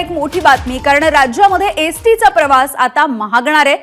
एक मोठी बातमी, कारण राज्यामध्ये एसटीचा प्रवास आता महागणार आहे।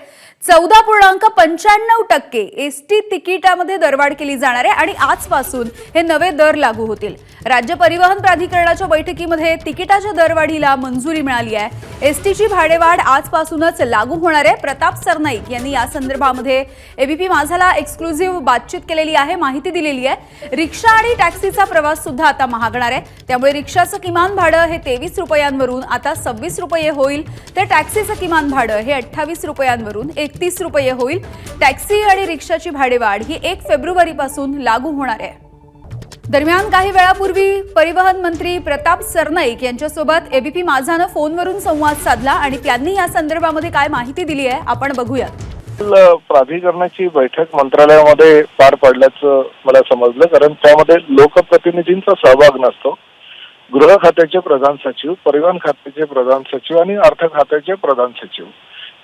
14.95% एसटी तिकिटामध्ये दरवाढ केली जाणार आहे आणि आजपासून हे नवे दर लागू होतील। राज्य परिवहन प्राधिकरणाच्या बैठकीमध्ये तिकिटाच्या दरवाढीला मंजुरी मिळाली आहे। एसटीची भाडेवाढ आजपासूनच लागू होणार आहे। प्रताप सरनाईक यांनी या संदर्भामध्ये एबीपी माझाला एक्सक्लुझिव्ह बातचीत केलेली आहे, माहिती दिलेली आहे। रिक्षा आणि टॅक्सीचा प्रवास सुद्धा आता महागणार आहे, त्यामुळे रिक्षाचं किमान भाडं हे 23 रुपयांवरून आता 26 रुपये होईल, तर टॅक्सीचं किमान भाडं हे 28 रुपयांवरून 31 रुपये होईल। टॅक्सी आणि रिक्षाची भाडेवाढ ही 1 फेब्रुवारीपासून लागू होणार आहे। दरम्यान काही वेळापूर्वी परिवहन मंत्री प्रताप सरनाईक यांच्यासोबत एबीपी माझाने फोनवरून संवाद साधला आणि त्यांनी या संदर्भामध्ये काय माहिती दिली आहे आपण बघूयात। प्राधिकरणाची बैठक मंत्रालयामध्ये पार पडल्याचं मला समजलं, कारण त्यामध्ये लोकप्रतिनिधींचा सहभाग नसतो। गृह खात्याचे प्रधान सचिव, परिवहन खात्याचे प्रधान सचिव आणि अर्थ खात्याचे प्रधान सचिव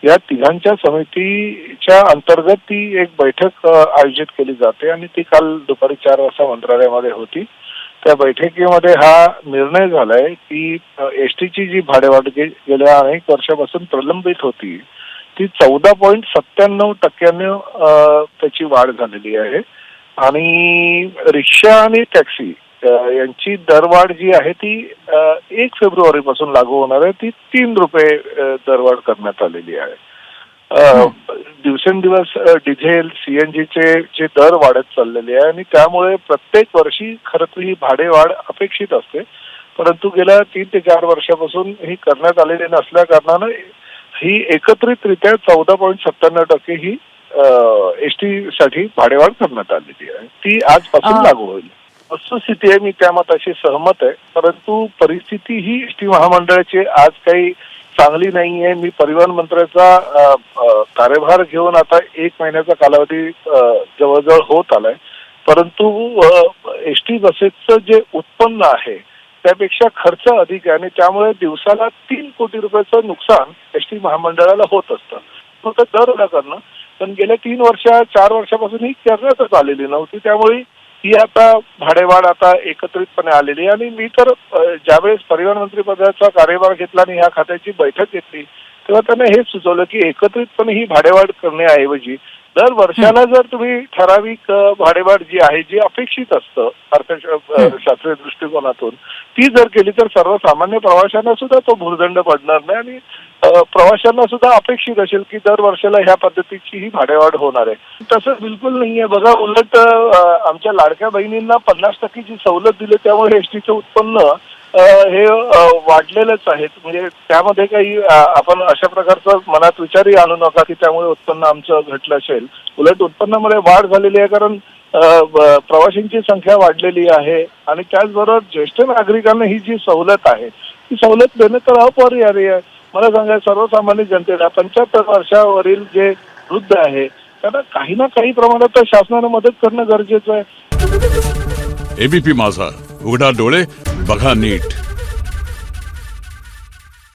या तिघांच्या समितीच्या अंतर्गत ती एक बैठक आयोजित केली जाते आणि ती काल दुपारी 4 वाजता मंत्रालयामध्ये होती। त्या बैठकीमध्ये हा निर्णय झालाय की एसटीची जी भाडेवाढ गेल्या अनेक वर्षापासून प्रलंबित होती ती 14.97% त्याची वाढ झालेली आहे आणि रिक्षा आणि टॅक्सी यांची दरवाढ जी आहे ती 1 फेब्रुवारीपासून लागू होणार आहे। ती 3 रुपये दरवाढ करण्यात आलेली आहे। दिवसेंदिवस डिझेल सीएनजीचे जे दर वाढत चाललेले आहे आणि त्यामुळे प्रत्येक वर्षी खरं तर ही भाडेवाढ अपेक्षित असते, परंतु गेल्या 3 ते 4 वर्षापासून ही करण्यात आलेली नसल्या कारणानं ही एकत्रितरित्या 14.97% ही एसटी साठी भाडेवाढ करण्यात आलेली आहे। ती आजपासून लागू होईल। वस्तुस्थिती आहे, मी त्या मताशी सहमत आहे, परंतु परिस्थिती ही एसटी महामंडळाची आज काही चांगली नाही आहे। मी परिवहन मंत्र्याचा कार्यभार घेऊन आता 1 महिन्याचा कालावधी जवळजवळ होत आलाय, परंतु एसटी बसेसचं जे उत्पन्न आहे त्यापेक्षा खर्च अधिक आहे आणि त्यामुळे दिवसाला 3 कोटी रुपयाचं नुकसान एसटी महामंडळाला होत असतं। फक्त दर अदा करणं, पण गेल्या 4 वर्षापासून ही करण्यातच आलेली नव्हती, त्यामुळे ही आता भाडेवाढ आता एकत्रितपणे आलेली आहे। आणि मी तर ज्यावेळेस परिवहन मंत्री पदाचा कार्यभार घेतला आणि ह्या खात्याची बैठक घेतली तेव्हा त्यांना हे सुचवलं की एकत्रितपणे ही भाडेवाढ करण्याऐवजी दर वर्षाला जर तुम्ही ठराविक भाडेवाढ जी आहे जी अपेक्षित असतं अर्थशास्त्रीय दृष्टिकोनातून ती जर केली तर सर्वसामान्य प्रवाशांना सुद्धा तो भुर्दंड पडणार नाही आणि प्रवाशांना सुद्धा अपेक्षित असेल की दर वर्षाला ह्या पद्धतीची ही भाडेवाढ होणार आहे। तसं बिलकुल नाहीये बघा, उलट आमच्या लाडक्या बहिणींना 50% ची सवलत दिली, त्यामुळे एसटीचं उत्पन्न हे वाढलेलंच आहे। म्हणजे त्यामध्ये काही आपण अशा प्रकारचं मनात विचारही आणू नका की त्यामुळे उत्पन्न आमचं घटलं असेल। उलट उत्पन्नामध्ये वाढ झालेली आहे, कारण प्रवाशांची संख्या वाढलेली आहे आणि त्याचबरोबर ज्येष्ठ नागरिकांना ही जी सवलत आहे ती सवलत देणं तर अपरिहार्य आहे। मला सांगा, सर्वसामान्य जनतेला 75 वर्षावरील जे वृद्ध आहे त्यांना काही ना काही प्रमाणात शासनाने मदत करणं गरजेचं आहे। एबीपी माझा, उघडा डोळे बघा नीट।